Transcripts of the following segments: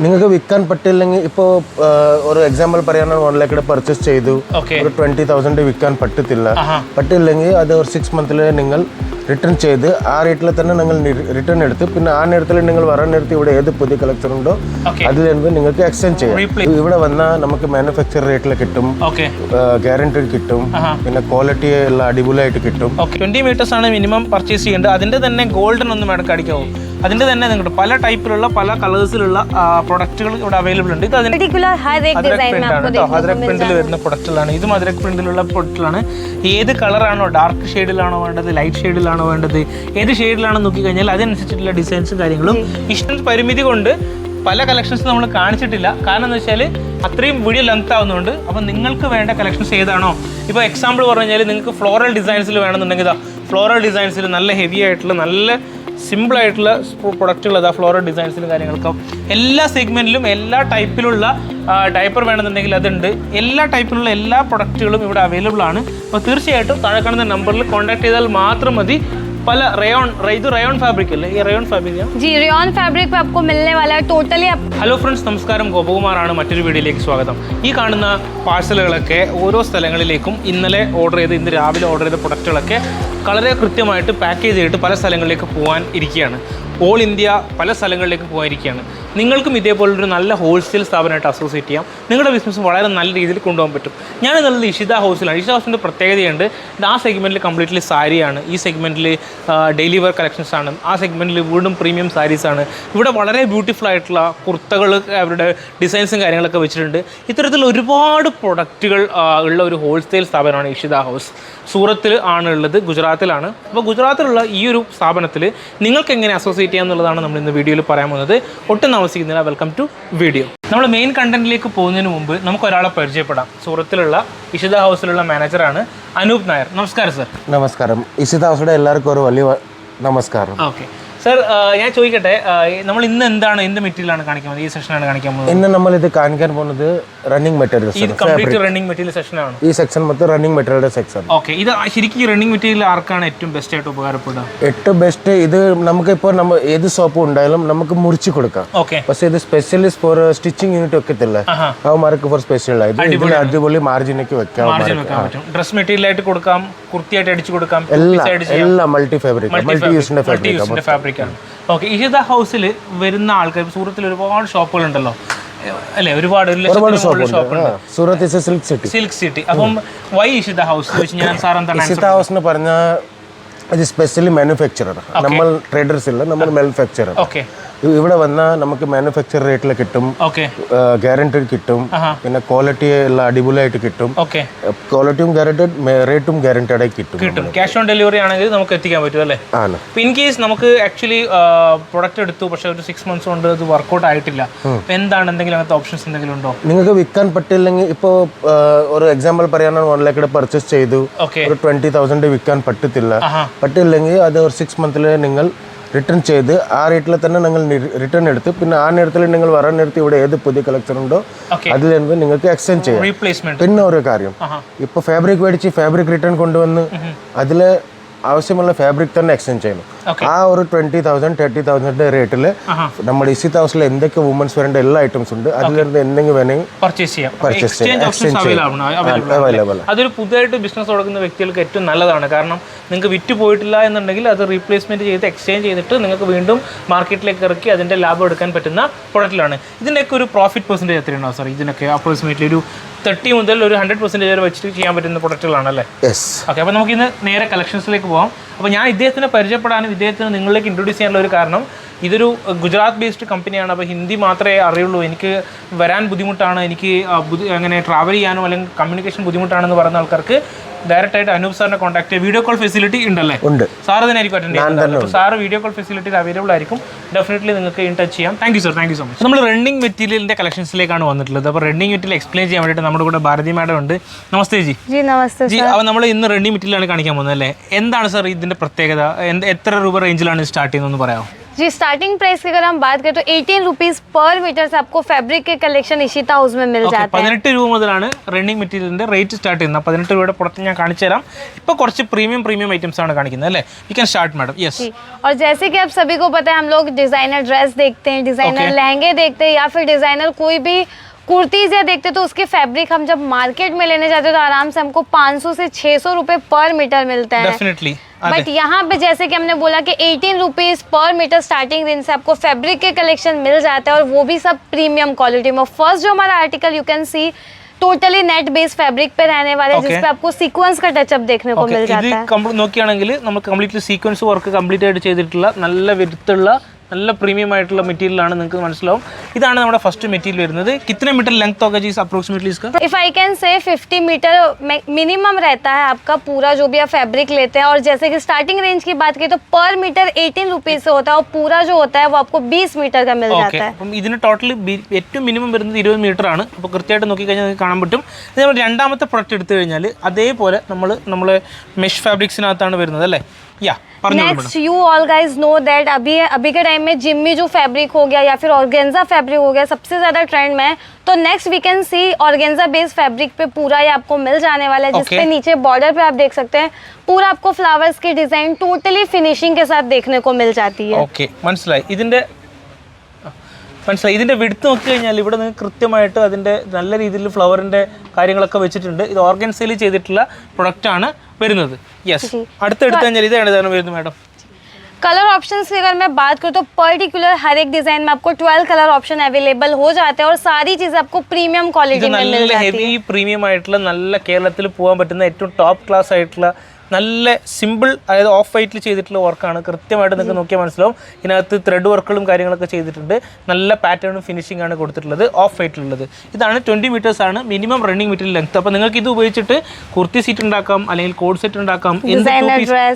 നിങ്ങൾക്ക് വിൽക്കാൻ പറ്റില്ലെങ്കിൽ ഇപ്പോൾ ഒരു എക്സാമ്പിൾ പറയുകയാണെങ്കിൽ 1 lakh പർച്ചേസ് ചെയ്തു, ഒരു 20,000 വിൽക്കാൻ പറ്റില്ലെങ്കിൽ അത് ഒരു 6 months നിങ്ങൾ റിട്ടേൺ ചെയ്ത് ആ റേറ്റിൽ തന്നെ നിങ്ങൾ റിട്ടേൺ എടുത്ത് പിന്നെ ആ നേരത്തിൽ നിങ്ങൾ വരാൻ നേരത്തെ ഇവിടെ ഏത് പുതിയ കളക്ഷൻ ഉണ്ടോ അതിൽ നിന്ന് നിങ്ങൾക്ക് എക്സ്ചേഞ്ച് ചെയ്യാം. ഇവിടെ വന്നാൽ നമുക്ക് മാനുഫാക്ചർ റേറ്റിൽ കിട്ടും, ഗ്യാരണ്ടീഡ് കിട്ടും, പിന്നെ ക്വാളിറ്റി എല്ലാം അടിപൊളിയായിട്ട് കിട്ടും. 20 meters ആണ് മിനിമം പർച്ചേസ് ചെയ്യേണ്ടത്. അതിന്റെ തന്നെ ഗോൾഡൻ ഒന്നും മേടക്ക് അടിക്കാവോ? അതിന്റെ തന്നെ നിങ്ങൾക്ക് പല ടൈപ്പിലുള്ള പല കളേഴ്സിലുള്ള പ്രൊഡക്റ്റുകൾ ഇവിടെ അവൈലബിൾ ഉണ്ട്. ഇത് അദ്രക് പ്രിന്റിൽ വരുന്ന പ്രൊഡക്റ്റുകളാണ്. ഇതും അദ്രക് പ്രിന്റിലുള്ള പ്രൊഡക്റ്റുകളാണ്. ഏത് കളറാണോ, ഡാർക്ക് ഷെയ്ഡിലാണോ വേണ്ടത്, ലൈറ്റ് ഷെയ്ഡിലാണോ വേണ്ടത്, ഏത് ഷെയ്ഡിലാണോ നോക്കിക്കഴിഞ്ഞാൽ അതിനനുസരിച്ചിട്ടുള്ള ഡിസൈൻസും കാര്യങ്ങളും ഇഷ്ടം പരിമിതി കൊണ്ട് പല കളക്ഷൻസ് നമ്മൾ കാണിച്ചിട്ടില്ല. കാരണം എന്ന് വെച്ചാൽ അത്രയും വീഡിയോ ലെങ്ത് ആവുന്നുണ്ട്. അപ്പോൾ നിങ്ങൾക്ക് വേണ്ട കളക്ഷൻസ് ഏതാണോ, ഇപ്പോൾ എക്സാമ്പിൾ പറഞ്ഞു കഴിഞ്ഞാൽ നിങ്ങൾക്ക് ഫ്ലോറൽ ഡിസൈൻസിൽ വേണമെന്നുണ്ടെങ്കിൽ ഫ്ലോറൽ ഡിസൈൻസിൽ നല്ല ഹെവി ആയിട്ടുള്ള നല്ല സിമ്പിളായിട്ടുള്ള പ്രൊഡക്റ്റുകൾ അതാ ഫ്ലോറൽ ഡിസൈൻസിലും കാര്യങ്ങൾക്കും എല്ലാ സെഗ്മെൻറ്റിലും എല്ലാ ടൈപ്പിലുള്ള ഡയപ്പർ വേണമെന്നുണ്ടെങ്കിൽ അതുണ്ട്. എല്ലാ ടൈപ്പിലുള്ള എല്ലാ പ്രൊഡക്റ്റുകളും ഇവിടെ അവൈലബിൾ ആണ്. അപ്പോൾ തീർച്ചയായിട്ടും താഴെ കാണുന്ന നമ്പറിൽ കോൺടാക്ട് ചെയ്താൽ മാത്രം മതി. पल रेयन रेयन फैब्रिक है ये रेयन फैब्रिक है जी रेयन फैब्रिक पे आपको मिलने वाला है टोटली. ഹലോ ഫ്രണ്ട്സ്, നമസ്കാരം. ഗോപകുമാറാണ്. മറ്റൊരു വീഡിയോയിലേക്ക് സ്വാഗതം. ഈ കാണുന്ന പാഴ്സലുകളൊക്കെ ഓരോ സ്ഥലങ്ങളിലേക്കും ഇന്നലെ ഓർഡർ ചെയ്ത് ഇന്ന് രാവിലെ ഓർഡർ ചെയ്ത പ്രൊഡക്റ്റുകളൊക്കെ വളരെ കൃത്യമായിട്ട് പാക്കേജ് ചെയ്തിട്ട് പല സ്ഥലങ്ങളിലേക്ക് പോകാൻ ഇരിക്കുകയാണ്. ഓൾ ഇന്ത്യ പല സ്ഥലങ്ങളിലേക്ക് പോകാനിരിക്കുകയാണ്. നിങ്ങൾക്കും ഇതേപോലൊരു നല്ല ഹോൾസെയിൽ സ്ഥാപനമായിട്ട് അസോസിയേറ്റ് ചെയ്യാം. നിങ്ങളുടെ ബിസിനസ് വളരെ നല്ല രീതിയിൽ കൊണ്ടുപോകാൻ പറ്റും. ഞാനെന്നുള്ളത് ഇഷിത ഹൗസിലാണ്. ഇഷിത ഹൗസിൻ്റെ പ്രത്യേകതയുണ്ട്. ആ സെഗ്മെൻറ്റിൽ കംപ്ലീറ്റ്ലി സാരിയാണ്, ഈ സെഗ്മെൻറ്റിൽ ഡെയിലി വെയർ കളക്ഷൻസ് ആണ്, ആ സെഗ്മെൻറ്റിൽ വീണ്ടും പ്രീമിയം സാരീസാണ്. ഇവിടെ വളരെ ബ്യൂട്ടിഫുൾ ആയിട്ടുള്ള കുർത്തകൾ, അവരുടെ ഡിസൈൻസും കാര്യങ്ങളൊക്കെ വെച്ചിട്ടുണ്ട്. ഇത്തരത്തിൽ ഒരുപാട് പ്രൊഡക്റ്റുകൾ ഉള്ള ഒരു ഹോൾസെയിൽ സ്ഥാപനമാണ് ഇഷിത ഹൗസ്. സൂറത്തിൽ ആണ് ഉള്ളത്, ഗുജറാത്തിലാണ്. അപ്പോൾ ഗുജറാത്തിലുള്ള ഈ ഒരു സ്ഥാപനത്തിൽ നിങ്ങൾക്ക് എങ്ങനെ അസോസിയേറ്റ് ചെയ്യാം എന്നുള്ളതാണ് നമ്മൾ ഇന്ന് വീഡിയോയിൽ പറയാൻ പോകുന്നത്. ഒട്ടും താമസിക്കുന്നില്ല, വെൽക്കം ടു വീഡിയോ. നമ്മൾ മെയിൻ കണ്ടന്റിലേക്ക് പോകുന്നതിന് മുമ്പ് നമുക്ക് ഒരാളെ പരിചയപ്പെടാം. സൂറത്തിലുള്ള ഇഷിത ഹൗസിലുള്ള മാനേജറാണ് അനൂപ് നായർ. നമസ്കാരം സർ. നമസ്കാരം. ഇഷിത ഹൗസിയുടെ എല്ലാവർക്കും ഒരു വലിയ നമസ്കാരം. ഓക്കെ സർ, ഞാൻ ചോദിക്കട്ടെ, നമ്മൾ ഇന്ന് എന്താണ്, എന്ത് മെറ്റീരിയലാണ് കാണിക്കാൻ പോകുന്നത്? ഈ സെക്ഷനാണ് കാണിക്കാൻ പോകുന്നത്. ഇന്ന് നമ്മൾ ഇത് കാണിക്കാൻ പോകുന്നത് റണ്ണിങ് മെറ്റീരിയൽസ്. ഇത് കംപ്ലീറ്റ് റണ്ണിങ് മെറ്റീരിയൽ സെക്ഷനാണ്. ഈ സെക്ഷൻ മൊത്തം റണ്ണിങ് മെറ്റീരിയലിന്റെ സെക്ഷൻ. ഓക്കെ, ഇത് ശരിക്കും റണ്ണിങ് മെറ്റീരിയൽ ആർക്കാണ് ഏറ്റവും ബെസ്റ്റ് ആയിട്ട് ഉപകാരപ്പെടുക? ഏറ്റവും ബെസ്റ്റ് ഇത് നമുക്ക് ഇപ്പോൾ നമ്മൾ ഏത് ഷോപ്പ് ഉണ്ടായാലും നമുക്ക് മുറിച്ച് കൊടുക്കാം. ഓക്കെ, പക്ഷേ ഇത് സ്പെഷ്യലിസ്റ്റ് ഫോർ സ്റ്റിച്ചിങ് യൂണിറ്റ് വെക്കത്തില്ല, അവന്മാർക്ക് ഫോർ സ്പെഷ്യൽ ആയിട്ട് അടിപൊളി മാർജിനൊക്കെ വെക്കാം. ഡ്രസ് മെറ്റീരിയൽ ആയിട്ട് കൊടുക്കാം, കുർത്തിയായിട്ട് അടിച്ചു കൊടുക്കാം, എല്ലാം മൾട്ടി ഫാബ്രിക്, മൾട്ടി യൂസിന്റെ ഫാബ്രിക് ആണ്. ഓക്കെ, ഇഷിത ഹൗസിൽ വരുന്ന ആൾക്കാർ സൂറത്തിൽ ഒരുപാട് ഷോപ്പുകളുണ്ടല്ലോ അല്ലേ? ഒരുപാട് ഷോപ്പുണ്ട്. സൂറത്ത് സിൽക്ക് സിറ്റി. അപ്പം വൈ ഇഷിത ഹൗസ് ഞാൻ സാർ എന്താണ്? ഇഷിത ഹൗസ് എന്ന് പറഞ്ഞാൽ ഇത് സ്പെഷ്യലി മാനുഫാക്ചറർ. നമ്മൾ ട്രേഡേഴ്സ് ഇല്ല, നമ്മൾ മാനുഫാക്ചറർ. ഓക്കെ, ഇവിടെ വന്നാൽ നമുക്ക് മാനുഫാക്ചർ റേറ്റിൽ കിട്ടും, ഗ്യാരണ്ടീഡ് കിട്ടും, പിന്നെ ക്വാളിറ്റി എല്ലാം അടിപൊളിയായിട്ട് കിട്ടും. ക്വാളിറ്റിയും ഗ്യാരണ്ടീഡ്, റേറ്റും ഗ്യാരണ്ടീഡ് ആയി കിട്ടും. ക്യാഷ് ഓൺ ഡെലിവറി ആണെങ്കിൽ നമുക്ക് എത്തിക്കാൻ പറ്റും അല്ലേ? ആണ്. ഇൻ കേസ് നമുക്ക് ആക്ച്വലി പ്രൊഡക്റ്റ് എടുത്തു, പക്ഷേ ഒരു 6 months കൊണ്ട് ഇത് വർക്ക്ഔട്ട് ആയിട്ടില്ല, എന്താണ് എന്തെങ്കിലും അങ്ങനത്തെ ഓപ്ഷൻസ് എന്തെങ്കിലും ഉണ്ടോ? നിങ്ങൾക്ക് വിൽക്കാൻ പറ്റില്ലെങ്കിൽ ഇപ്പോൾ ഒരു എക്സാമ്പിൾ പറയുകയാണെങ്കിൽ 1 lakh പർച്ചേസ് ചെയ്തു, ഒരു 20,000 വിൽക്കാൻ പറ്റില്ലെങ്കിൽ അത് ഒരു 6 months നിങ്ങൾ റിട്ടേൺ ചെയ്ത് ആ റേറ്റിൽ തന്നെ നിങ്ങൾ റിട്ടേൺ എടുത്ത് പിന്നെ ആ നേരത്തിൽ നിങ്ങൾ വരാൻ നേരത്തെ ഇവിടെ ഏത് പുതിയ കളക്ഷൻ ഉണ്ടോ അതിൽ നിന്ന് നിങ്ങൾക്ക് എക്സ്ചേഞ്ച് ചെയ്യാം. പിന്നെ ഒരു കാര്യം, ഇപ്പോൾ ഫാബ്രിക് മേടിച്ച് ഫാബ്രിക് റിട്ടേൺ കൊണ്ടുവന്ന് അതിൽ ആവശ്യമുള്ള ഫാബ്രിക് തന്നെ എക്സ്ചേഞ്ച് ചെയ്യണം. ആ ഒരു 20,000 30,000 റേറ്റിൽ നമ്മുടെ ഇഷിത ഹൗസിൽ എന്തൊക്കെ വുമൻസ് വരേണ്ട എല്ലാ ഐറ്റംസ് ഉണ്ട്, അതിൽ നിന്ന് എന്തെങ്കിലും വേണമെങ്കിൽ പർച്ചേസ് ചെയ്യാം. അവൈലബിൾ. അതൊരു പുതിയതായിട്ട് ബിസിനസ് തുടങ്ങുന്ന വ്യക്തികൾക്ക് ഏറ്റവും നല്ലതാണ്. കാരണം നിങ്ങൾക്ക് വിറ്റ് പോയിട്ടില്ല എന്നുണ്ടെങ്കിൽ അത് റീപ്ലേസ്മെന്റ് ചെയ്ത് എക്സ്ചേഞ്ച് ചെയ്തിട്ട് നിങ്ങൾക്ക് വീണ്ടും മാർക്കറ്റിലേക്ക് ഇറക്കി അതിന്റെ ലാഭം എടുക്കാൻ പറ്റുന്ന പ്രൊഡക്റ്റിലാണ്. ഇതിൻ്റെയൊക്കെ ഒരു പ്രോഫിറ്റ് പെർസെൻറ്റേജ് എത്രയുണ്ടാവും സാർ? ഇതിനൊക്കെ അപ്രോക്സിമേറ്റ്ലി ഒരു 30 മുതൽ ഒരു 100% വരെ വെച്ചിട്ട് ചെയ്യാൻ പറ്റുന്ന പ്രൊഡക്റ്റുകളാണല്ലേ? ഓക്കെ, അപ്പോൾ നമുക്ക് ഇന്ന് നേരെ കളക്ഷൻസിലേക്ക് പോകാം. അപ്പോൾ ഞാൻ ഇദ്ദേഹത്തിനെ പരിചയപ്പെടാനും ഇദ്ദേഹത്തിന് നിങ്ങളിലേക്ക് ഇൻട്രൊഡ്യൂസ് ചെയ്യാനുള്ള ഒരു കാരണം, ഇതൊരു ഗുജറാത്ത് ബേസ്ഡ് കമ്പനിയാണ്. അപ്പോൾ ഹിന്ദി മാത്രമേ അറിയുള്ളൂ, എനിക്ക് വരാൻ ബുദ്ധിമുട്ടാണ്, എനിക്ക് അങ്ങനെ ട്രാവൽ ചെയ്യാനോ അല്ലെങ്കിൽ കമ്മ്യൂണിക്കേഷൻ ബുദ്ധിമുട്ടാണെന്ന് പറയുന്ന ആൾക്കാർക്ക് ഡയറക്റ്റ് ആയിട്ട് അനൂപ് സാറിനെ കോൺടാക്ട് ചെയ്യുക. വീഡിയോ കോൾ ഫെസിലിറ്റി ഉണ്ടല്ലേ? ഉണ്ട്. സാർ അതിനായിരിക്കും അറ്റൻഡ് ചെയ്യുന്നത്. അപ്പോൾ sir video call facility available ആയിരിക്കും. ഡെഫിനറ്റ്ലി നിങ്ങൾക്ക് ഇൻ ടച്ച് ചെയ്യാം. Thank you sir, thank you so much. നമ്മൾ റണ്ണിങ് മെറ്റീരിയലിന്റെ കളക്ഷൻസിലേക്കാണ് വന്നിട്ടുള്ളത്. അപ്പോൾ റണ്ണിങ് മെറ്റീരിയൽ എക്സ്പ്ലെയിൻ ചെയ്യാൻ വേണ്ടിയിട്ട് നമ്മുടെ കൂടെ ഭാരതി മാഡം ഉണ്ട്. നമസ്തേ ജി. ജി, അപ്പോൾ നമ്മൾ ഇന്ന് റണ്ണിങ് മെറ്റീരിയലാണ് കാണിക്കാൻ പോകുന്നത് അല്ലേ? എന്താണ് സാർ ഇതിന്റെ പ്രത്യേകത? എത്ര രൂപ റേഞ്ചിലാണ് സ്റ്റാർട്ട് ചെയ്യുന്നതെന്ന് പറയാമോ? जी स्टार्टिंग प्राइस की अगर हम बात करें तो 18 रुपीज पर मीटर से आपको फैब्रिक के कलेक्शन इशिता हाउस में मिल जाते हैं 18 രൂപ മുതലാണ് റണ്ണിങ് മെറ്റീരിയലിന്റെ റേറ്റ് സ്റ്റാർട്ട് ചെയ്യുന്നത് 18 രൂപയുടെ പ്രൊഡക്റ്റ് ഞാൻ കാണിച്ചു തരാം ഇപ്പോൾ കുറച്ച് പ്രീമിയം ഐറ്റംസ് ആണ് കാണിക്കുന്നത് അല്ലേ you can start madam yes और जैसे कि आप सभी को पता है हम लोग डिजाइनर ड्रेस देखते हैं डिजाइनर लहंगे देखते हैं या फिर डिजाइनर कोई भी कुर्तीज या देखते तो उसके फैब्रिक हम जब मार्केट में लेने जाते तो आराम से हमको 500 से 600 रुपए पर मीटर मिलता है डेफिनेटली बट यहाँ पे जैसे कि हमने बोला कि 18 rupees per metre starting range से आपको फैब्रिक के कलेक्शन मिल जाता है और वो भी सब प्रीमियम क्वालिटी में फर्स्ट जो हमारा article you can C totally net base fabric पे रहने वाले Okay. जिसपे आपको सीक्वेंस का टचअप देखने को मिल जाता है നോക്കിയാണെങ്കിൽ നമ്മൾ കംപ്ലീറ്റ്ലി സീക്വൻസ് വർക്ക് കംപ്ലീറ്റ് ആയിട്ട് ചെയ്തിട്ടുള്ള നല്ല വിരുത്തുള്ള നല്ല പ്രീമിയം ആയിട്ടുള്ള മെറ്റീരിയലാണ് നിങ്ങൾക്ക് മനസ്സിലാവും ഇതാണ് നമ്മുടെ ഫസ്റ്റ് മെറ്റീരിയൽ വരുന്നത് कितने मीटर लेंथ होगा जी अप्रोक्सीमेटली इसका if I can say 50 metre minimum रहता है आपका पूरा जो भी आप फैब्रिक लेते हैं और जैसे कि स्टार्टिंग रेंज की बात करें तो पर मीटर 18 रुपीज से होता है और पूरा जो होता है वो आपको 20 मीटर का मिल ഓക്കെ जाता है അപ്പം ഇതിന് ടോട്ടലി ഏറ്റവും മിനിമം വരുന്നത് 20 മീറ്റർ ആണ് അപ്പോൾ കൃത്യമായിട്ട് നോക്കിക്കഴിഞ്ഞാൽ നിങ്ങൾക്ക് കാണാൻ പറ്റും ഇത് നമ്മൾ രണ്ടാമത്തെ പ്രൊഡക്റ്റ് എടുത്തു കഴിഞ്ഞാൽ അതേപോലെ നമ്മളെ മെഷ് ഫാബ്രിക്സിനകത്താണ് വരുന്നത് അല്ലേ യാ പറഞ്ഞോളൂ next you all guys know that अभी के टाइम में जिम्मी जो फैब्रिक हो गया या फिर ऑर्गेन्जा फैब्रिक हो गया सबसे ज़्यादा ट्रेंड में है तो next we can see organza based fabric पे पूरा ये आपको मिल जाने वाला है जिसपे नीचे बॉर्डर पे आप देख सकते हैं पूरा आपको फ्लावर्स की डिजाइन टोटली फिनिशिंग के साथ देखने को मिल जाती है ഓക്കെ മനസ്സിലായി ഇതിൻ്റെ വിഡ്ത്ത് നോക്കി കഴിഞ്ഞാൽ ഇവിടെ നിങ്ങൾക്ക് കൃത്യമായിട്ട് അതിൻ്റെ നല്ല രീതിയിൽ ഫ്ലവറിൻ്റെ കാര്യങ്ങളൊക്കെ വെച്ചിട്ടുണ്ട് ഇത് ഓർഗൻസയിൽ ചെയ്തിട്ടുള്ള പ്രൊഡക്റ്റാണ് വരുന്നത് യെസ് അടുത്തെടുത്ത് കഴിഞ്ഞാൽ ഇതാണ് വരുന്നത് മാഡം कलर ऑप्शंस की अगर मैं बात करूँ तो पर्टिकुलर हर एक डिजाइन में आपको 12 कलर ऑप्शन अवेलेबल हो जाते हैं और सारी चीजें आपको प्रीमियम ഇത് क्वालिटी में मिल നല്ല जाती ഹെവി है പ്രീമിയം ആയിട്ടുള്ള നല്ല കേരളത്തിൽ പോകാൻ പറ്റുന്ന ഏറ്റവും ടോപ്പ് ക്ലാസ് ആയിട്ടുള്ള നല്ല സിമ്പിൾ അതായത് ഓഫ് വൈറ്റിൽ ചെയ്തിട്ടുള്ള വർക്കാണ് കൃത്യമായിട്ട് നിങ്ങൾക്ക് നോക്കിയാൽ മനസ്സിലാവും ഇതിനകത്ത് ത്രെഡ് വർക്കുകളും കാര്യങ്ങളൊക്കെ ചെയ്തിട്ടുണ്ട് നല്ല പാറ്റേണും ഫിനിഷിംഗ് ആണ് കൊടുത്തിട്ടുള്ളത് ഓഫ് വൈറ്റിലുള്ളത് ഇതാണ് 20 മീറ്റേഴ്സ് ആണ് മിനിമം റണ്ണിങ് മെറ്റീരിയൽ ലെങ്ത് അപ്പോൾ നിങ്ങൾക്ക് ഇത് ഉപയോഗിച്ചിട്ട് കുർത്തി സീറ്റ് ഉണ്ടാക്കാം അല്ലെങ്കിൽ കോഡ് സെറ്റ് ഉണ്ടാക്കാം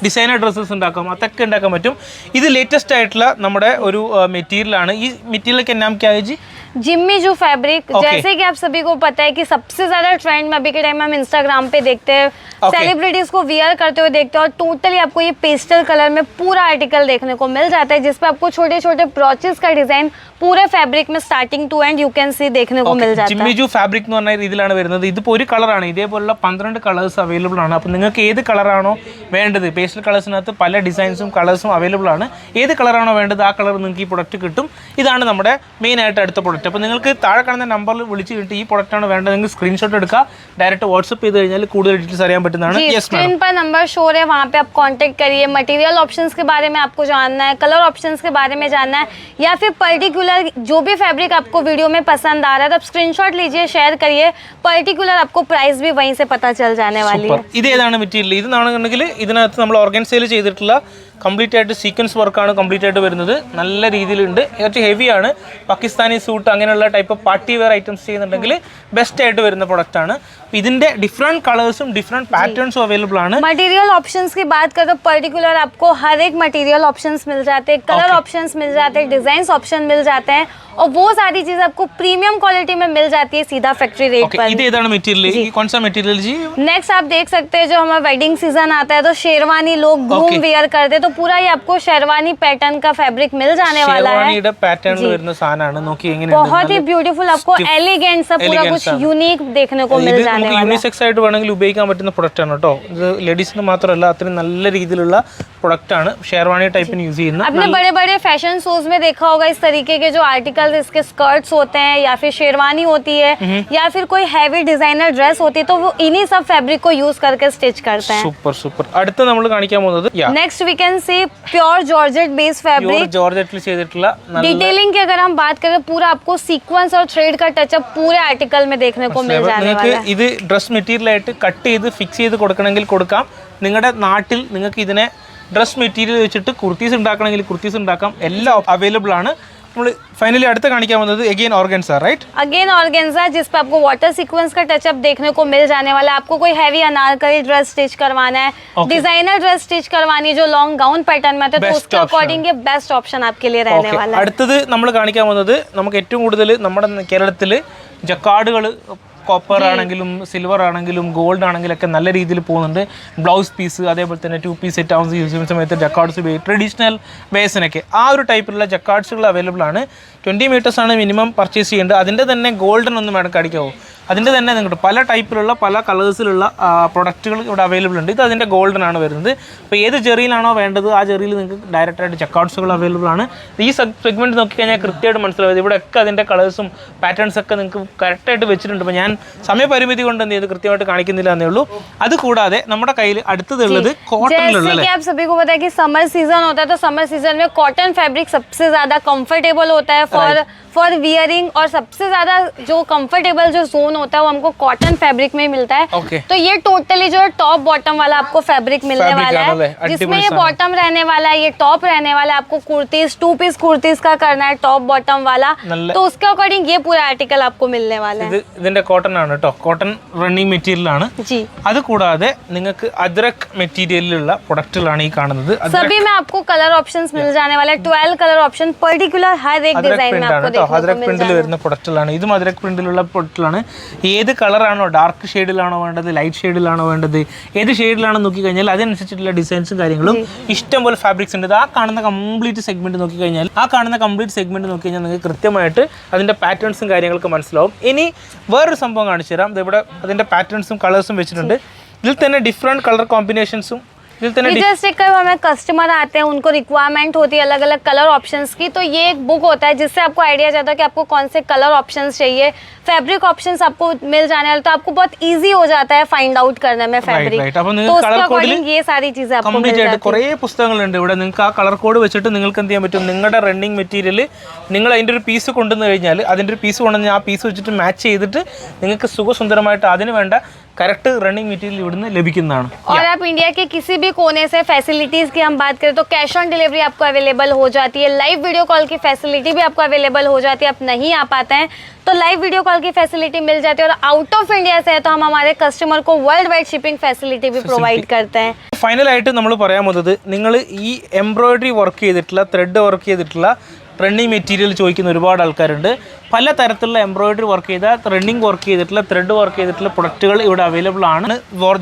ഡിസൈനർ ഡ്രസ്സസ് ഉണ്ടാക്കാം അതൊക്കെ ഉണ്ടാക്കാൻ പറ്റും ഇത് ലേറ്റസ്റ്റ് ആയിട്ടുള്ള നമ്മുടെ ഒരു മെറ്റീരിയലാണ് ഈ മെറ്റീരിയലൊക്കെ നാം ക്യാ है जी जिम्मी जो फैब्रिक जैसे कि आप सभी को पता है कि सबसे ज्यादा ट्रेंड में अभी के टाइम में हम इंस्टाग्राम पे देखते हैं सेलिब्रिटीज को वियर करते हुए देखते हैं और टोटली आपको ये पेस्टल कलर में पूरा आर्टिकल देखने को मिल जाता है जिसपे आपको छोटे छोटे ब्रॉचेस का डिजाइन पूरे फैब्रिक में starting to end you can see देखने को मिल जाता है ജിമ്മിജു ഫാബ്രിക് എന്ന് പറഞ്ഞ രീതിയിലാണ് വരുന്നത് ഇതിപ്പോൾ ഒരു കളറാണ് ഇതേപോലുള്ള 12 കളേഴ്സ് അവൈലബിൾ ആണ് അപ്പോൾ നിങ്ങൾക്ക് ഏത് കളറാണോ വേണ്ടത് പേസ്റ്റൽ കളേഴ്സിനകത്ത് പല ഡിസൈൻസും കളേഴ്സും അവൈലബിൾ ആണ് ഏത് കളറാണോ വേണ്ടത് ആ കളർ നിങ്ങൾക്ക് ഈ പ്രൊഡക്റ്റ് കിട്ടും ഇതാണ് നമ്മുടെ മെയിൻ ആയിട്ട് അടുത്ത പ്രൊഡക്റ്റ് അപ്പോൾ നിങ്ങൾക്ക് താഴെ കാണുന്ന നമ്പറിൽ വിളിച്ച് കിട്ടി ഈ പ്രൊഡക്റ്റാണ് വേണ്ടത് നിങ്ങൾ സ്ക്രീൻഷോട്ട് എടുക്കുക ഡയറക്റ്റ് വാട്സപ്പ് ചെയ്ത് കഴിഞ്ഞാൽ കൂടുതൽ ഡീറ്റെയിൽസ് അറിയാൻ പറ്റുന്നതാണ് स्क्रीन पर नंबर शो है वहाँ पे आप कांटेक्ट करिए मटेरियल ऑप्शंस के बारे में आपको जानना है कलर ऑप्शंस के बारे में जानना है या फिर पर्टिकुलर जो भी फैब्रिक आपको वीडियो में पसंद आ रहा है तो आप स्क्रीनशॉट लीजिए शेयर करिए पर्टिकुलर आपको प्राइस भी वहीं से पता चल जाने वाली है ഇത് ഏതാണ് മെറ്റീരിയൽ ഇതാണെന്നുണ്ടെങ്കിൽ ഇതിനകത്ത് നമ്മൾ ഓർഗൻസയിൽ ചെയ്തിട്ടുള്ള കംപ്ലീറ്റ് ആയിട്ട് സീക്വൻസ് വർക്കാണ് കംപ്ലീറ്റ് ആയിട്ട് വരുന്നത് നല്ല രീതിയിലുണ്ട് കുറച്ച് ഹെവിയാണ് പാകിസ്ഥാനി സൂട്ട് അങ്ങനെയുള്ള ടൈപ്പ് പാർട്ടി വെയർ ഐറ്റംസ് ചെയ്യുന്നുണ്ടെങ്കിൽ ബെസ്റ്റ് ആയിട്ട് വരുന്ന പ്രൊഡക്റ്റ് ആണ് ഇതിന്റെ ഡിഫറെന്റ് കളേഴ്സും ഡിഫറെന്റ് പാറ്റേൺസും അവൈലബിൾ ആണ് मटेरियल ऑप्शंस की बात करें तो पर्टिकुलर आपको हर एक मटेरियल ऑप्शंस मिल जाते हैं कलर ऑप्शंस मिल जाते हैं डिजाइन ऑप्शन मिल जाते हैं और वो सारी चीजें आपको प्रीमियम क्वालिटी में मिल जाती है सीधा फैक्ट्री रेट पर ഇത് ഏതാണ് മെറ്റീരിയൽ कौन सा മെറ്റീരിയൽ जी नेक्स्ट आप देख सकते हैं जो हमारा वेडिंग सीजन आता है तो शेरवानी लोग घूम वेयर करते हैं तो पूरा ये आपको शेरवानी पैटर्न का फैब्रिक मिल जाने वाला है ഷെർവാനിയുടെ പാറ്റേണിൽ വരുന്ന സാധനമാണ് നോക്കി എങ്ങനെയാണ് बहुत ही ब्यूटीफुल आपको एलिगेंट सा पूरा कुछ यूनिक देखने को मिल जाने वाला है യൂണിസെക്സ് ആയിട്ട് വേണമെങ്കിൽ ഉപയോഗിക്കാൻ പറ്റുന്ന പ്രൊഡക്റ്റ് ആണ് കേട്ടോ ഇത് ലേഡീസിന് മാത്രമല്ല അത്രയും നല്ല രീതിയിലുള്ള പ്രൊഡക്റ്റ് ആണ് ഷെർവാനി ടൈപ്പിന് യൂസ് ചെയ്യുന്ന आपने बड़े बड़े फैशन शोज में देखा होगा इस तरीके के जो आर्टिकल्स इसके स्कर्ट्स होते हैं या फिर शेरवानी होती है या फिर कोई हैवी डिजाइनर ड्रेस होती है तो वो इन्हीं सब फैब्रिक को यूज करके स्टिच करते हैं സൂപ്പർ സൂപ്പർ അടുത്ത നമ്മൾ കാണിക്കാൻ പോകുന്നത് next we can see pure georgette base fabric ജോർജറ്റിൽ ചെയ്തിട്ടുള്ള डिटेलिंग की अगर हम बात करें पूरा आपको सीक्वेंस और थ्रेड का टचअप पूरे आर्टिकल में देखने को मिल जाने നിങ്ങൾക്ക് वाला है ഇത് ഡ്രസ് മെറ്റീരിയൽ ആയിട്ട് കട്ട് ചെയ്ത് ഫിക്സ് ചെയ്ത് കൊടുക്കണമെങ്കിൽ കൊടുക്കാം നിങ്ങളുടെ നാട്ടിൽ നിങ്ങൾക്ക് ഇതിനെ ഡ്രസ് മെറ്റീരിയൽ വെച്ചിട്ട് കുർത്തീസ് ഉണ്ടാക്കണമെങ്കിൽ കുർത്തീസ് ഉണ്ടാക്കാം എല്ലാം അവൈലബിൾ ആണ് നമ്മൾ फाइनली അടുത്ത കാണിക്കാൻ വന്നത് again organza right again organza जिस पे आपको वाटर सीक्वेंस का टचअप देखने को मिल जाने वाला है आपको कोई हैवी अनारकली ड्रेस स्टिच करवाना है डिजाइनर ड्रेस स्टिच करवानी है जो लॉन्ग गाउन पैटर्न में आता है तो उसके अकॉर्डिंग ये बेस्ट ऑप्शन आपके लिए रहने वाला है അടുത്തത് നമ്മൾ കാണിക്കാൻ വന്നത് നമുക്ക് ഏറ്റവും കൂടുതൽ നമ്മുടെ കേരളത്തിൽ ജക്കാർഡുകൾ കോപ്പർ ആണെങ്കിലും സിൽവർ ആണെങ്കിലും ഗോൾഡ് ആണെങ്കിലും ഒക്കെ നല്ല രീതിയിൽ പോകുന്നുണ്ട്. ബ്ലൗസ് പീസ് അതേപോലെ തന്നെ 2 പീസ് സെറ്റ് ആവുന്ന യൂസ് ചെയ്യുന്ന സമയത്ത് ജക്കാർഡ്സ് ട്രഡീഷണൽ വേസിനൊക്കെ ആ ഒരു ടൈപ്പിലുള്ള ജക്കാർഡ്സുകൾ അവൈലബിൾ ആണ്. 20 മീറ്റേഴ്സ് ആണ് മിനിമം പർച്ചേസ് ചെയ്യേണ്ടത്. അതിൻ്റെ തന്നെ ഗോൾഡൻ ഒന്നും വേണം അടിക്കാവോ, അതിൻ്റെ തന്നെ നിങ്ങൾക്ക് പല ടൈപ്പിലുള്ള പല കളേഴ്സിലുള്ള പ്രൊഡക്റ്റുകൾ ഇവിടെ അവൈലബിൾ ഉണ്ട്. ഇത് അതിൻ്റെ ഗോൾഡൻ ആണ് വരുന്നത്. അപ്പോൾ ഏത് ജെറിയിലാണോ വേണ്ടത് ആ ജെറിയിൽ നിങ്ങൾക്ക് ഡയറക്റ്റായിട്ട് ചെക്കൗട്ട്സുകൾ അവൈലബിൾ ആണ്. ഈ സെഗ്മെൻറ്റ് നോക്കിക്കഴിഞ്ഞാൽ കൃത്യമായിട്ട് മനസ്സിലാവും. ഇവിടെയൊക്കെ അതിൻ്റെ കളേഴ്സും പാറ്റേൺസ് ഒക്കെ നിങ്ങൾക്ക് കറക്റ്റായിട്ട് വെച്ചിട്ടുണ്ട്. അപ്പോൾ ഞാൻ സമയപരിമിതി കൊണ്ട് എന്ത് ചെയ്ത് കൃത്യമായിട്ട് കാണിക്കുന്നില്ല എന്നേ ഉള്ളൂ. അതുകൂടാതെ നമ്മുടെ കയ്യിൽ അടുത്തതുള്ളത് കോട്ടണിലുള്ള आप सभी को पता है कि समर सीजन होता है, तो समर सीजन में कॉटन फैब्रिक सबसे ज्यादा कंफर्टेबल होता है फॉर वियरिंग, और सबसे ज्यादा जो कंफर्टेबल जो जोन होता है वो हमको कॉटन फैब्रिक में मिलता है. तो ये टोटली जो है टॉप बॉटम वाला आपको फैब्रिक मिलने वाला है, जिसमें ये बॉटम रहने वाला है, ये टॉप रहने वाला है. आपको कुर्तीज 2 पीस कुर्तीज का करना है टॉप बॉटम वाला, तो उसके अकॉर्डिंग ये पूरा आर्टिकल आपको मिलने वाला है. ഇതിന്റെ കോട്ടൺ ആണ് കേട്ടോ, കോട്ടൺ റണ്ണിങ് മെറ്റീരിയൽ ആണ്. അത് കൂടാതെ നിങ്ങൾക്ക് അദ്രക് മെറ്റീരിയലിലുള്ള പ്രൊഡക്റ്റുകളാണ് ഈ കാണുന്നത്. सभी में आपको कलर ऑप्शंस मिल जाने वाले, 12 कलर ऑप्शन पर्टिकुलर हर एक डिजाइन में आपको അദ്രക് പ്രിന്റിൽ വരുന്ന പ്രൊഡക്റ്റുകളാണ്. ഇതും അദ്രക് പ്രിന്റിലുള്ള പ്രൊഡക്റ്റുകളാണ്. ഏത് കളറാണോ, ഡാർക്ക് ഷെയ്ഡിലാണോ വേണ്ടത്, ലൈറ്റ് ഷെയ്ഡിലാണോ വേണ്ടത്, ഏത് ഷെയ്ഡിലാണെന്ന് നോക്കിക്കഴിഞ്ഞാൽ അതിനനുസരിച്ചിട്ടുള്ള ഡിസൈൻസും കാര്യങ്ങളും ഇഷ്ടംപോലെ ഫാബ്രിക്സ് ഉണ്ട്. ആ കാണുന്ന കംപ്ലീറ്റ് സെഗ്മെന്റ് നോക്കിക്കഴിഞ്ഞാൽ നിങ്ങൾക്ക് കൃത്യമായിട്ട് അതിന്റെ പാറ്റേൺസും കാര്യങ്ങളൊക്കെ മനസ്സിലാവും. ഇനി വേറൊരു സംഭവം കാണിച്ചു തരാം. ഇവിടെ അതിന്റെ പാറ്റേൺസും കളേഴ്സും വെച്ചിട്ടുണ്ട്. ഇതിൽ തന്നെ ഡിഫറെന്റ് കളർ കോമ്പിനേഷൻസും जैसे कई हमें कस्टमर आते हैं, उनको रिक्वायरमेंट होती है अलग अलग कलर ऑप्शंस की, तो ये एक बुक होता है जिससे आपको आइडिया जाता है कि आपको कौन से कलर ऑप्शंस चाहिए. फैब्रिक ऑप्शंस आपको मिल जाने वाले, तो आपको बहुत इजी हो जाता है फाइंड आउट करने में फैब्रिक. तो उसके अकॉर्डिंग ये सारी चीजें आपको मिल जाती है. കുറേ പുസ്തകങ്ങളുണ്ട് ഇവിടെ. നിങ്ങൾക്ക് ആ കളർ കോഡ് വെച്ചിട്ട് നിങ്ങൾക്ക് എന്ത് ചെയ്യാൻ പറ്റും, നിങ്ങളുടെ റണ്ണിങ് മെറ്റീരിയൽ നിങ്ങൾ അതിൻ്റെ ഒരു പീസ് കൊണ്ടുവന്ന് കഴിഞ്ഞാൽ അതിൻ്റെ ഒരു പീസ് കൊണ്ടുവന്ന് ആ പീസ് വെച്ചിട്ട് മാച്ച് ചെയ്തിട്ട് നിങ്ങൾക്ക് സുഖസുന്ദരമായിട്ട് അതിന് വേണ്ട करेक्ट रनिंग मटेरियल इविडने लभिकुन्नानु. और आप इंडिया के किसी भी कोने से फैसिलिटीज की हम बात करें तो कैश ऑन डिलीवरी आपको अवेलेबल हो जाती है. लाइव वीडियो कॉल की फैसिलिटी भी आपको अवेलेबल हो जाती है. आप नहीं आ पाते हैं तो लाइव वीडियो कॉल की फैसिलिटी मिल जाती है. और आउट ऑफ इंडिया से है तो हम हमारे कस्टमर को वर्ल्ड वाइड शिपिंग फैसिलिटी भी प्रोवाइड करते हैं. ഫൈനൽ ആയിട്ട് നമ്മൾ പറയാൻ പോകുന്നത്, നിങ്ങൾ ഈ എംബ്രോയിഡറി വർക്ക് ചെയ്തിട്ടുള്ള ത്രെഡ് വർക്ക് ചെയ്തിട്ടുള്ള റണ്ണിങ് മെറ്റീരിയൽ ചോദിക്കുന്ന ഒരുപാട് ആൾക്കാരുണ്ട്. പല തരത്തിലുള്ള എംബ്രോയിഡറി വർക്ക് ചെയ്ത റണ്ണിങ് വർക്ക് ചെയ്തിട്ടുള്ള ത്രെഡ് വർക്ക് ചെയ്തിട്ടുള്ള പ്രൊഡക്റ്റുകൾ ഇവിടെ അവൈലബിൾ ആണ്.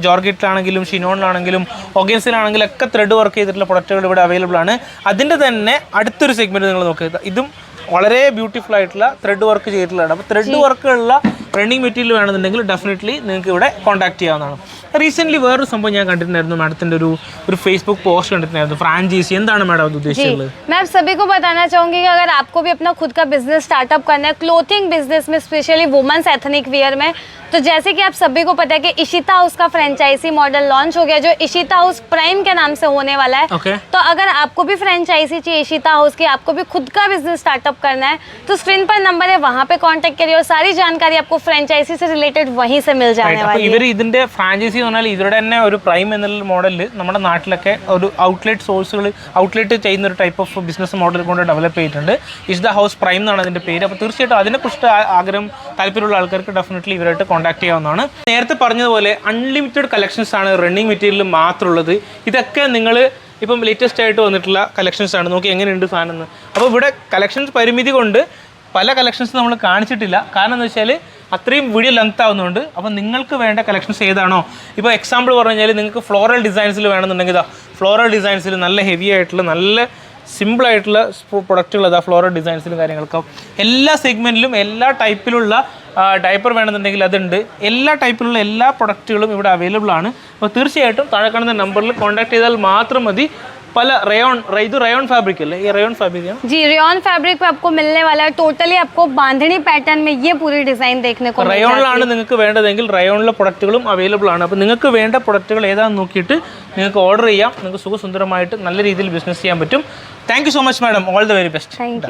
ജോർഗറ്റിലാണെങ്കിലും ഷിനോണിലാണെങ്കിലും ഒഗൻസിലാണെങ്കിലും ഒക്കെ ത്രെഡ് വർക്ക് ചെയ്തിട്ടുള്ള പ്രൊഡക്റ്റുകൾ ഇവിടെ അവൈലബിൾ ആണ്. അതിൻ്റെ തന്നെ അടുത്തൊരു സെഗ്മെൻറ്റ് നിങ്ങൾ നോക്കുക. ഇതും വളരെ ബ്യൂട്ടിഫുൾ ആയിട്ടുള്ള ത്രെഡ് വർക്ക് ചെയ്തിട്ടുള്ളതാണ്. അപ്പോൾ ത്രെഡ് വർക്കുള്ള റണ്ണിങ് മെറ്റീരിയൽ വേണമെന്നുണ്ടെങ്കിൽ ഡെഫിനറ്റ്ലി നിങ്ങൾക്ക് ഇവിടെ കോൺടാക്ട് ചെയ്യാവുന്നതാണ്. റീസെൻ്റ്ലി വേറൊരു സംഭവം ഞാൻ കണ്ടിട്ടുണ്ടായിരുന്നു. മാഡത്തിൻ്റെ ഒരു ഫേസ്ബുക്ക് പോസ്റ്റ് കണ്ടിട്ടുണ്ടായിരുന്നു. ഫ്രാഞ്ചൈസി എന്താണ് മാഡം അത് ഉദ്ദേശിച്ചത്? मैं सभी को बताना चाहूँगी कि अगर आपको भी अपना खुद का बिजनेस स्टार्टअप करना है क्लोथिंग बिजनेस में, स्पेशली वुमेन्स एथनिक वियर में, तो जैसे कि आप सभी को पता है कि इशिता हाउस का फ्रेंचाइजी मॉडल लॉन्च हो गया जो इशिता हाउस प्राइम के नाम से होने वाला है. तो अगर आपको भी फ्रेंचाइजी चाहिए इशिता हाउस की, आपको भी खुद का बिजनेस स्टार्टअप करना है, तो स्क्रीन पर नंबर है, वहाँ पे कांटेक्ट करिए और सारी जानकारी आपको फ्रेंचाइजी से रिलेटेड वहीं से मिल जाने वाली है. ഇവർ ഇതിൻ്റെ ഫ്രാഞ്ചൈസി എന്ന് പറഞ്ഞാൽ ഇവരുടെ തന്നെ ഒരു പ്രൈം എന്നുള്ള മോഡലിൽ നമ്മുടെ നാട്ടിലൊക്കെ ഒരു ഔട്ട്ലെറ്റ് ചെയ്യുന്ന ഒരു ടൈപ്പ് ഓഫ് ബിസിനസ് മോഡൽ കൊണ്ട് ഡെവലപ്പ് ചെയ്തിട്ടുണ്ട്. ഇഷിത ഹൗസ് പ്രൈം എന്നാണ് അതിൻ്റെ പേര്. അപ്പോൾ തീർച്ചയായിട്ടും അതിനെക്കുറിച്ച് ആഗ്രഹം താല്പര്യമുള്ള ആൾക്കാർക്ക് ഡെഫിനറ്റ്ലി ഇവരായിട്ട് കോൺടാക്ട് ചെയ്യാവുന്നതാണ്. നേരത്തെ പറഞ്ഞതുപോലെ അൺലിമിറ്റഡ് കളക്ഷൻസ് ആണ് റണ്ണിങ് മെറ്റീരിയൽ മാത്രമുള്ളത്. ഇതൊക്കെ നിങ്ങൾ ഇപ്പം ലേറ്റസ്റ്റ് ആയിട്ട് വന്നിട്ടുള്ള കളക്ഷൻസ് ആണ്. നോക്കി എങ്ങനെയുണ്ട് സാധനം എന്ന്. അപ്പോൾ ഇവിടെ കളക്ഷൻസ് പരിമിതി കൊണ്ട് പല കളക്ഷൻസ് നമ്മൾ കാണിച്ചിട്ടില്ല. കാരണം എന്ന് വെച്ചാൽ അത്രയും വീഡിയോ ലെങ്ത് ആവുന്നതുകൊണ്ട്. അപ്പോൾ നിങ്ങൾക്ക് വേണ്ട കളക്ഷൻസ് ഏതാണോ, ഇപ്പോൾ എക്സാമ്പിൾ പറഞ്ഞു കഴിഞ്ഞാൽ നിങ്ങൾക്ക് ഫ്ലോറൽ ഡിസൈൻസിൽ വേണമെന്നുണ്ടെങ്കിൽ ഇതാ ഫ്ലോറൽ ഡിസൈൻസിൽ നല്ല ഹെവി ആയിട്ടുള്ള നല്ല സിമ്പിളായിട്ടുള്ള പ്രൊഡക്റ്റുകൾ അതാ ഫ്ലോറൽ ഡിസൈൻസിലും കാര്യങ്ങൾക്കും എല്ലാ സെഗ്മെൻറ്റിലും എല്ലാ ടൈപ്പിലുള്ള ഡയപ്പർ വേണമെന്നുണ്ടെങ്കിൽ അതുണ്ട്. എല്ലാ ടൈപ്പിലുള്ള എല്ലാ പ്രൊഡക്റ്റുകളും ഇവിടെ അവൈലബിൾ ആണ്. അപ്പോൾ തീർച്ചയായിട്ടും താഴെ കാണുന്ന നമ്പറിൽ കോൺടാക്ട് ചെയ്താൽ മാത്രം മതി. पल रेयन रेयन फैब्रिक है, ये रेयन फैब्रिक है जी. रेयन फैब्रिक पे आपको मिलने वाला है टोटली आपको बांधनी पैटर्न में ये पूरी डिजाइन देखने को मिल जाती है. റയോണിലാണ് നിങ്ങൾക്ക് വേണ്ടതെങ്കിൽ റയോണിലെ പ്രൊഡക്റ്റുകളും അവൈലബിൾ ആണ്. അപ്പോൾ നിങ്ങൾക്ക് വേണ്ട പ്രൊഡക്റ്റുകൾ ഏതാണെന്ന് നോക്കിയിട്ട് നിങ്ങൾക്ക് ഓർഡർ ചെയ്യാം. നിങ്ങൾക്ക് സുഖസുന്ദരമായിട്ട് നല്ല രീതിയിൽ ബിസിനസ് ചെയ്യാൻ പറ്റും. Thank you so much madam. All the very best. Thank you.